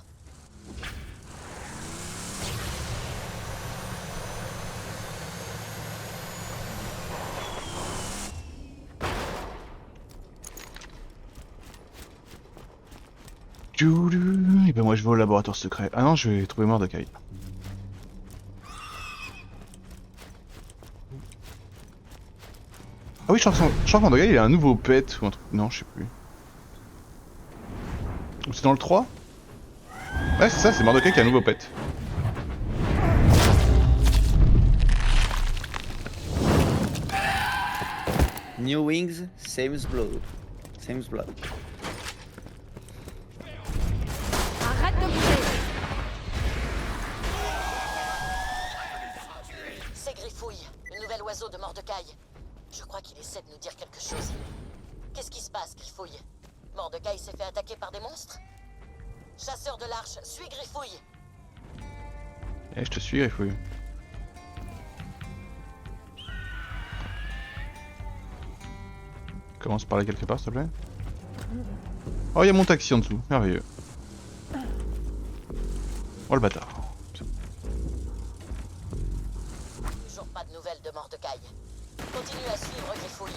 [SPEAKER 1] Et ben moi je vais au laboratoire secret. Ah non, je vais trouver Mordecai. Ah oui, je crois que Mordecai il a un nouveau pet ou un truc. Non, je sais plus. Ou c'est dans le 3? Ouais, c'est ça, c'est Mordecai qui a un nouveau pet.
[SPEAKER 2] New wings, same blood. Same blood.
[SPEAKER 6] Arrête de bouger.
[SPEAKER 7] C'est Griffouille, le nouvel oiseau de Mordecai. Je crois qu'il essaie de nous dire quelque chose. Qu'est-ce qui se passe, Griffouille? Mordecai s'est fait attaquer par des monstres? Chasseur de l'arche, suis Griffouille.
[SPEAKER 1] Eh, je te suis, il faut. Commence par là quelque part, s'il te plaît. Oh, il y a mon taxi en dessous, merveilleux. Oh le bâtard.
[SPEAKER 7] Toujours pas de nouvelles de Mordecai. Continue à suivre Griffouille.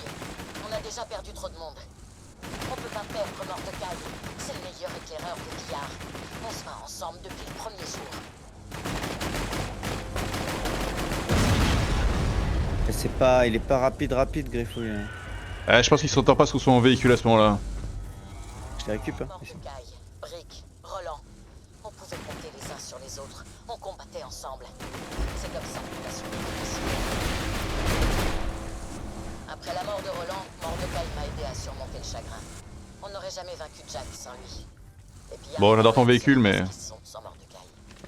[SPEAKER 7] On a déjà perdu trop de monde. On peut pas perdre Mordecai. C'est le meilleur éclaireur de Billard. On se bat ensemble depuis le premier jour.
[SPEAKER 2] Et c'est pas, il est pas rapide Griffouille. Hein.
[SPEAKER 1] Je pense qu'il s'entend pas sur son véhicule à ce moment-là.
[SPEAKER 2] Je les récupère.
[SPEAKER 7] Mordecai, Brick, Roland. On pouvait compter les uns sur les autres. On combattait ensemble. C'est comme ça que la survie est possible. Après la mort de Roland, Mordecai m'a aidé à surmonter le chagrin. On n'aurait jamais vaincu Jack sans lui. Et puis,
[SPEAKER 1] Bon, j'adore ton véhicule, mais...
[SPEAKER 7] sans Mordecai.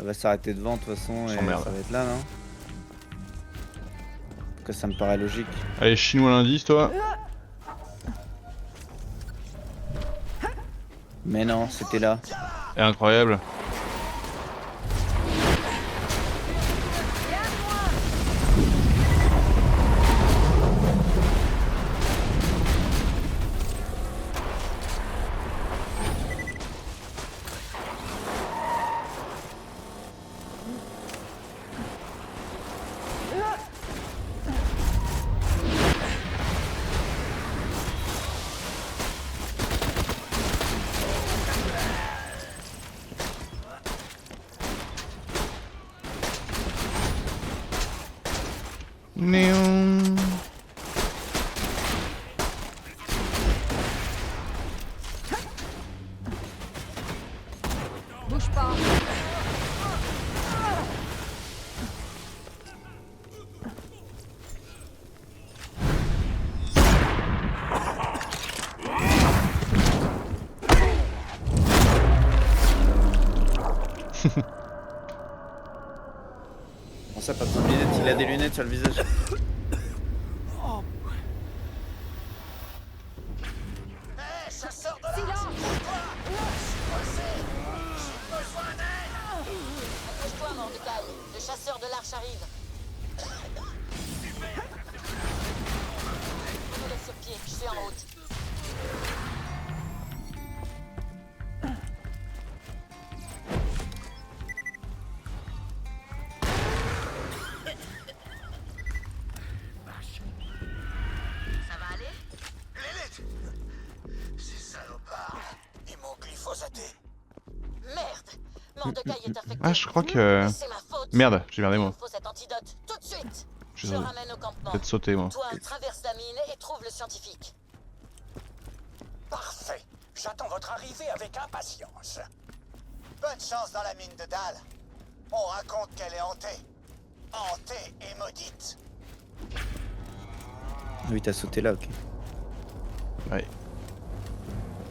[SPEAKER 2] Elle va s'arrêter devant de toute façon et ça
[SPEAKER 1] S'emmerde.
[SPEAKER 2] va être là, non? Que ça me paraît logique.
[SPEAKER 1] Allez, chinois l'indice, toi.
[SPEAKER 2] Mais non, c'était là.
[SPEAKER 1] Incroyable. Néon.
[SPEAKER 2] Bon, ça, pas de lunettes, il a des lunettes sur le visage.
[SPEAKER 8] Hé, chasseur de l'arche, bouge-toi. Je suis coincé. J'ai besoin d'aide.
[SPEAKER 7] Accroche-toi, Mordecai. Le chasseur de l'arche arrive. Je me laisse sur pied, je suis en route. Ça va aller?
[SPEAKER 8] Lilith. Ces salopards. Ils m'ont glyphosaté.
[SPEAKER 7] Merde! Mordecai est infecté.
[SPEAKER 1] Ah, je crois que...
[SPEAKER 7] C'est ma faute.
[SPEAKER 1] Merde, j'ai merdé
[SPEAKER 7] Il
[SPEAKER 1] moi.
[SPEAKER 7] me faut cet antidote, tout de suite.
[SPEAKER 1] Je
[SPEAKER 7] Je
[SPEAKER 1] vais
[SPEAKER 7] le ramène au campement.
[SPEAKER 1] peut-être sauter moi.
[SPEAKER 7] Toi, traverse la mine et trouve le scientifique.
[SPEAKER 8] Parfait. J'attends votre arrivée avec impatience. Bonne chance dans la mine de Dahl. On raconte qu'elle est hantée. Hantée et maudite.
[SPEAKER 2] Oui, t'as sauté là, ok.
[SPEAKER 1] Ouais.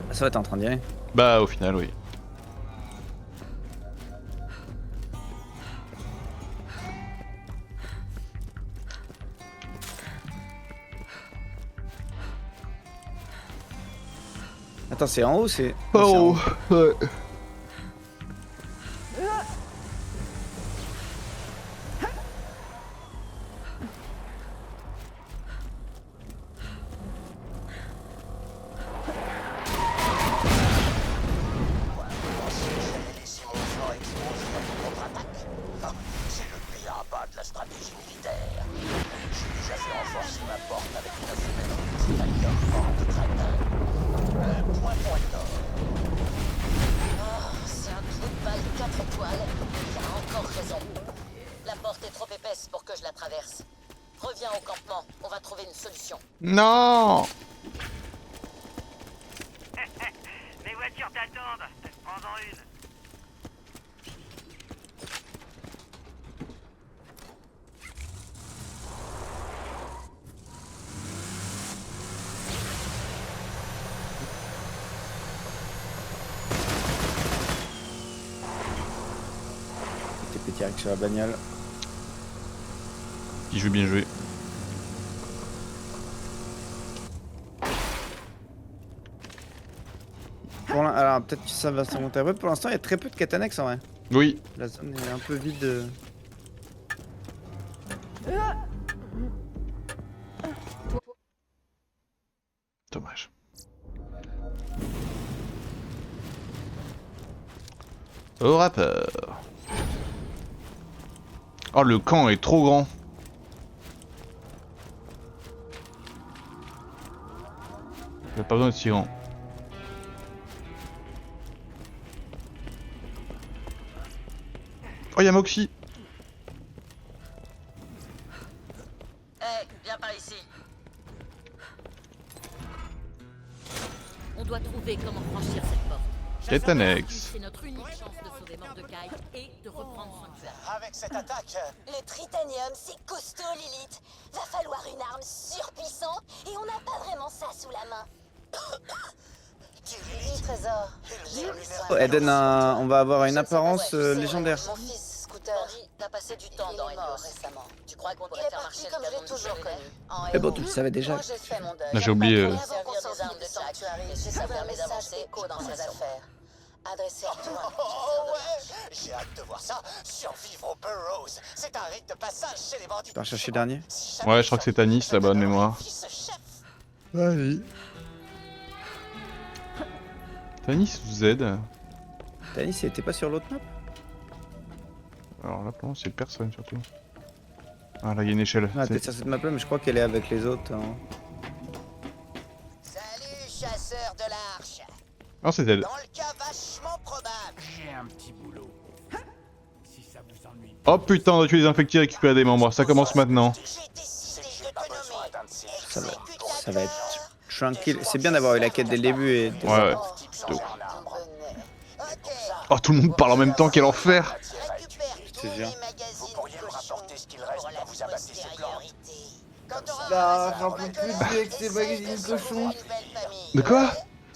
[SPEAKER 2] Ah, ça va, t'es en train d'y aller.
[SPEAKER 1] Bah au final oui.
[SPEAKER 2] Attends, c'est en haut, c'est.
[SPEAKER 1] Pas
[SPEAKER 2] c'est en
[SPEAKER 1] haut. Ouais.
[SPEAKER 8] J'allais laisser mon flanc exposé à une contre-attaque. Ah, c'est le pire abat de la stratégie militaire. J'ai déjà fait renforcer ma porte avec une femelle de titanium hors de crétin. Un point d'or.
[SPEAKER 7] Oh, c'est un trou de balle 4 étoiles. Il a encore raison. La porte est trop épaisse pour que je la traverse. Reviens au campement, on va trouver une solution.
[SPEAKER 1] Non.
[SPEAKER 10] Les voitures t'attendent. Prends-en une.
[SPEAKER 2] T'es pété direct sur la bagnole.
[SPEAKER 1] Il joue bien joué.
[SPEAKER 2] Alors, peut-être que ça va se remonter après. Pour l'instant, il y a très peu de quêtes annexes en vrai.
[SPEAKER 1] Oui.
[SPEAKER 2] La zone est un peu vide.
[SPEAKER 1] Dommage. Au rapport. Oh le camp est trop grand. Il n'y a pas besoin de si grand. Oh y'a Moxie.
[SPEAKER 7] Hé, viens par ici. On doit trouver comment franchir cette porte.
[SPEAKER 1] Quête annexe.
[SPEAKER 7] C'est notre unique chance de sauver Mordecai et de reprendre son tueur.
[SPEAKER 8] Avec cette attaque,
[SPEAKER 9] Le tritanium, c'est costaud, Lilith. Va falloir une arme surpuissante et on n'a pas vraiment ça sous la main. Oui, Trésor.
[SPEAKER 2] Oh, elle donne un. On va avoir une apparence légendaire.
[SPEAKER 9] Mon fils, Scooter,
[SPEAKER 7] Bandit, t'as passé du temps dans
[SPEAKER 9] il est mort
[SPEAKER 7] Helios.
[SPEAKER 9] récemment.
[SPEAKER 7] Tu crois qu'on
[SPEAKER 9] Il
[SPEAKER 7] pourrait
[SPEAKER 9] est
[SPEAKER 7] faire
[SPEAKER 9] parti
[SPEAKER 7] marcher
[SPEAKER 9] comme
[SPEAKER 7] le
[SPEAKER 9] je l'ai
[SPEAKER 7] canon
[SPEAKER 9] toujours
[SPEAKER 7] du
[SPEAKER 9] connu. En
[SPEAKER 2] Mais bon,
[SPEAKER 9] héros.
[SPEAKER 2] tu le savais déjà.
[SPEAKER 9] Moi, j'ai fait mon deuil.
[SPEAKER 1] Là, j'ai oublié,
[SPEAKER 9] Mais
[SPEAKER 7] Servir
[SPEAKER 9] avant qu'on
[SPEAKER 7] des
[SPEAKER 9] sorte
[SPEAKER 7] armes de
[SPEAKER 9] de
[SPEAKER 7] Jack.
[SPEAKER 9] sanctuary,
[SPEAKER 7] Et si ça
[SPEAKER 9] j'avais un
[SPEAKER 7] permet
[SPEAKER 9] message
[SPEAKER 7] d'avancer,
[SPEAKER 9] écho
[SPEAKER 7] je
[SPEAKER 9] dans
[SPEAKER 7] prendrai
[SPEAKER 9] ses
[SPEAKER 7] ça.
[SPEAKER 9] affaires. Adressé à toi,
[SPEAKER 8] Oh
[SPEAKER 9] chasseur de
[SPEAKER 8] ouais, j'ai hâte de voir ça. Survivre aux Burrows, c'est un rite de passage chez les bandits.
[SPEAKER 2] Tu pars chercher le dernier.
[SPEAKER 8] Si jamais
[SPEAKER 1] Ouais, je crois que c'est Tanis là-bas de mémoire.
[SPEAKER 8] fils chef.
[SPEAKER 1] Vas-y. Tanis ou Z?
[SPEAKER 2] Tanis, elle était pas sur l'autre map?
[SPEAKER 1] Alors là, pour moi, c'est personne surtout. Ah là, il y a une échelle.
[SPEAKER 2] Ah,
[SPEAKER 1] C'est-
[SPEAKER 2] peut-être sur cette map là, mais je crois qu'elle est avec les autres. Hein.
[SPEAKER 8] Salut, chasseur de l'arche.
[SPEAKER 1] Oh, c'est elle.
[SPEAKER 8] Dans le cas vachement probable.
[SPEAKER 10] J'ai un petit boulot. Si ça vous ennuie.
[SPEAKER 1] Oh putain, on doit tuer les infectés et récupérer des membres. Ça commence maintenant.
[SPEAKER 8] J'ai décidé de te nommer
[SPEAKER 2] Ça va être tranquille. C'est bien d'avoir eu la quête dès le début et.
[SPEAKER 1] Ouais, ouais. Oh, tout le monde parle en même temps, quel enfer!
[SPEAKER 8] Récupère tous
[SPEAKER 2] C'est
[SPEAKER 8] les
[SPEAKER 2] sûr.
[SPEAKER 8] magazines. Vous pourriez me rapporter ce qu'il reste quand vous abattez ces plantes. Quand
[SPEAKER 2] Bah, j'en peux plus de avec ces magazines cochons.
[SPEAKER 1] De quoi?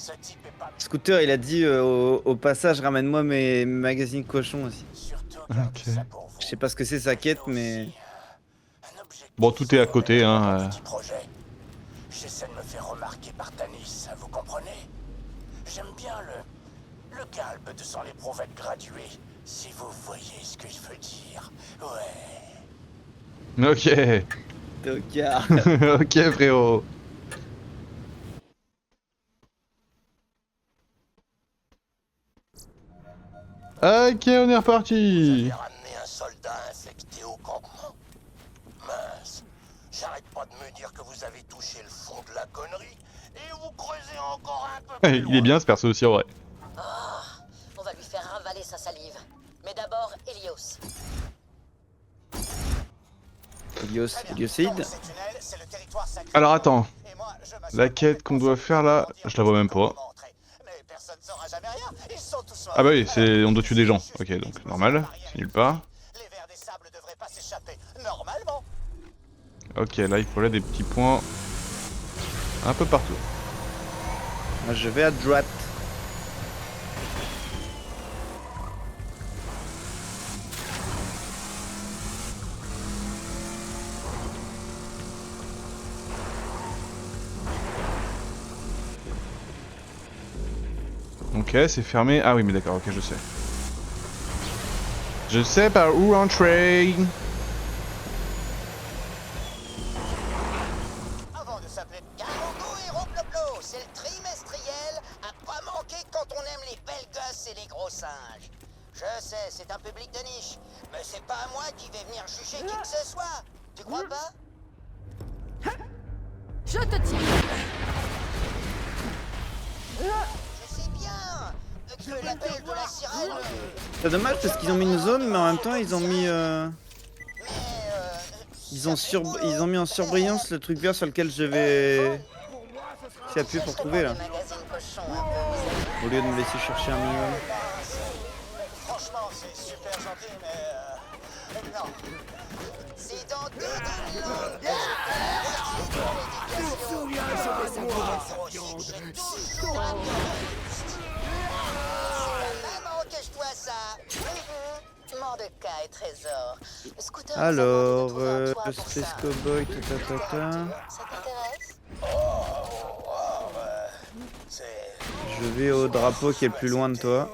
[SPEAKER 8] Ce type est pas
[SPEAKER 2] Scooter, il a dit au passage, ramène-moi mes magazines cochons aussi.
[SPEAKER 8] surtout garde
[SPEAKER 1] Ok.
[SPEAKER 8] ça pour vous.
[SPEAKER 2] Je sais pas ce que c'est sa quête, mais.
[SPEAKER 8] Un objectif
[SPEAKER 1] Bon, tout est à côté,
[SPEAKER 8] dans
[SPEAKER 1] hein.
[SPEAKER 8] mon petit projet. J'essaie de me faire remarquer par Tanis, vous comprenez? J'aime bien le galbe de sang les prouvettes graduées, si vous voyez ce que je veux dire. Ouais.
[SPEAKER 1] Ok.
[SPEAKER 2] Tocard.
[SPEAKER 1] Ok, frérot. Ok, on est reparti.
[SPEAKER 5] J'ai ramené un soldat infecté au campement. Mince, j'arrête pas de me dire que vous avez touché le fond de la connerie et vous creusez encore un peu plus
[SPEAKER 1] Il est bien ce perso aussi en vrai.
[SPEAKER 7] On va lui faire ravaler sa salive. Mais d'abord, Helios.
[SPEAKER 2] Héliocide.
[SPEAKER 8] Ces tunnels, c'est le territoire sacré.
[SPEAKER 1] Alors attends,
[SPEAKER 8] Et moi, je m'assure
[SPEAKER 1] la quête qu'on doit faire là, je la vois même pas.
[SPEAKER 8] Mais personne saura jamais rien. Ils sont tous morts.
[SPEAKER 1] Ah bah oui, c'est on doit tuer des gens. Ok, donc normal, c'est nulle part.
[SPEAKER 8] Les vers des sables devraient pas s'échapper. Normalement.
[SPEAKER 1] Ok, là il faut là des petits points un peu partout.
[SPEAKER 2] Moi, je vais à droite.
[SPEAKER 1] Ok, c'est fermé. Ah oui, mais d'accord, ok, je sais. Je sais par où entrer.
[SPEAKER 8] Avant de s'appeler
[SPEAKER 5] Garogo et Robloblo, c'est le trimestriel à pas manquer quand on aime les belles gosses et les gros singes. Je sais, c'est un public de niche, mais c'est pas à moi qui vais venir juger qui que ce soit. Tu crois pas?
[SPEAKER 6] Je te tiens.
[SPEAKER 5] Je sais bien que l'appel de la sirène...
[SPEAKER 2] C'est dommage parce qu'ils ont mis une zone, mais en même temps, ils ont mis. Ils ont mis en surbrillance le truc vert sur lequel je vais. C'est appuyé pour trouver là.
[SPEAKER 7] Magazine cochon un peu.
[SPEAKER 2] Au lieu de me laisser chercher un minimum.
[SPEAKER 8] franchement, c'est super gentil, mais non.
[SPEAKER 5] C'est dans 2000 langues. Maman, cache-toi ça.
[SPEAKER 7] Mordecai, trésor. Scooter,
[SPEAKER 2] Alors,
[SPEAKER 7] nous avons besoin de toi pour
[SPEAKER 2] Space
[SPEAKER 7] ça.
[SPEAKER 2] Cowboy, tata.
[SPEAKER 7] Ça t'intéresse?
[SPEAKER 2] Je vais au drapeau qui est le plus loin de toi.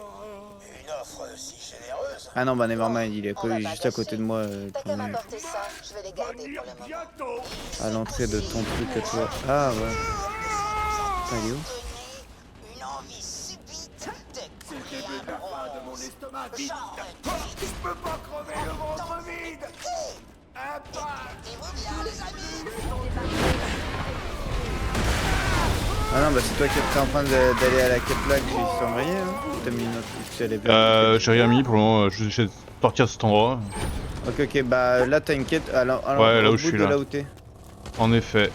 [SPEAKER 5] Une offre si généreuse.
[SPEAKER 2] Ah non, bah nevermind, il est
[SPEAKER 7] On va pas
[SPEAKER 2] juste à côté
[SPEAKER 7] gâcher.
[SPEAKER 2] de moi.
[SPEAKER 7] T'as qu'à m'apporter ça, je vais les garder pour le moment.
[SPEAKER 2] À l'entrée de ton truc à toi. Ah ouais. Putain, il est où?
[SPEAKER 5] Une envie subite de couler un bronze. Je peux pas crever le ventre vide. Écoutez-vous bien, les amis.
[SPEAKER 2] Ah non, bah c'est toi qui étais en train d'aller à la quête là que j'ai surveillé. Hein. T'as mis une autre tu allais vers.
[SPEAKER 1] J'ai rien mis pour le moment, je vais essayer de sortir de cet endroit.
[SPEAKER 2] Ok, bah là t'as une quête. Alors,
[SPEAKER 1] Ouais, là
[SPEAKER 2] au
[SPEAKER 1] où je
[SPEAKER 2] bout
[SPEAKER 1] suis
[SPEAKER 2] de
[SPEAKER 1] là.
[SPEAKER 2] là où t'es.
[SPEAKER 1] En effet.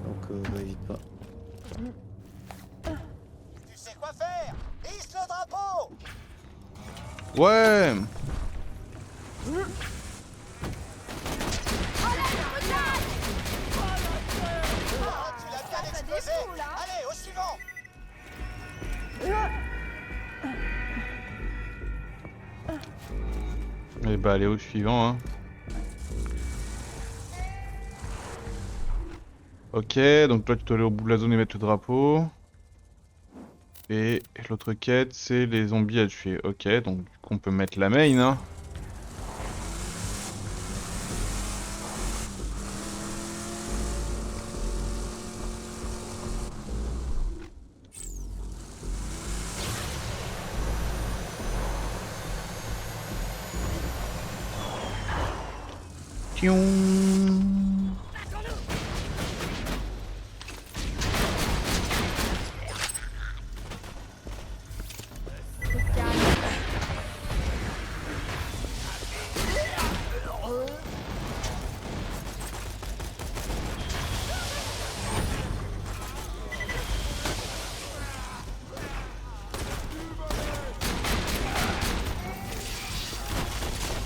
[SPEAKER 2] Donc bah vite pas.
[SPEAKER 8] Tu sais quoi faire? Hisse le drapeau!
[SPEAKER 1] Ouais.
[SPEAKER 8] Tu l'as bien explosé! Allez, au suivant!
[SPEAKER 1] Et bah allez au suivant hein. Ok, donc toi tu dois aller au bout de la zone et mettre le drapeau. Et l'autre quête c'est les zombies à tuer. Ok, donc du coup on peut mettre la main hein. Tiong.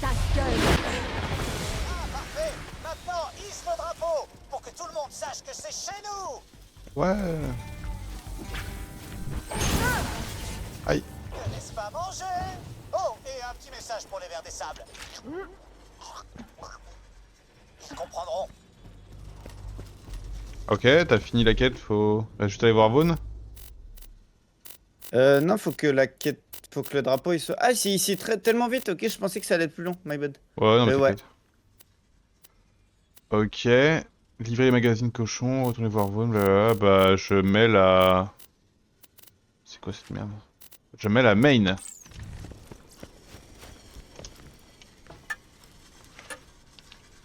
[SPEAKER 6] Ta gueule.
[SPEAKER 8] Parfait! Maintenant, hisse le drapeau! Pour que tout le monde sache que c'est chez nous!
[SPEAKER 1] Ouais. Aïe.
[SPEAKER 8] N'est-ce pas manger? Oh, et un petit message pour les vers des sables. Ils comprendront.
[SPEAKER 1] Ok, t'as fini la quête, faut juste aller voir Vaughn.
[SPEAKER 2] Non, faut que la quête... Faut que le drapeau il soit... Ah, c'est ici tellement vite, ok, je pensais que ça allait être plus long, my bad.
[SPEAKER 1] Ouais, non, mais
[SPEAKER 2] ouais.
[SPEAKER 1] t'inquiète. Ok. Livrer les magazines cochons, retourner voir Vaughn, blablabla. Bah, je mets la... C'est quoi cette merde? Je mets la main.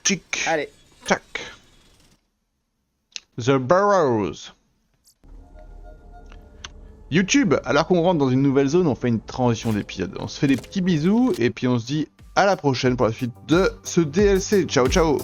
[SPEAKER 1] Chic.
[SPEAKER 2] Allez.
[SPEAKER 1] Tac. The Burrows. YouTube, alors qu'on rentre dans une nouvelle zone, on fait une transition d'épisode. On se fait des petits bisous et puis on se dit à la prochaine pour la suite de ce DLC. Ciao ciao.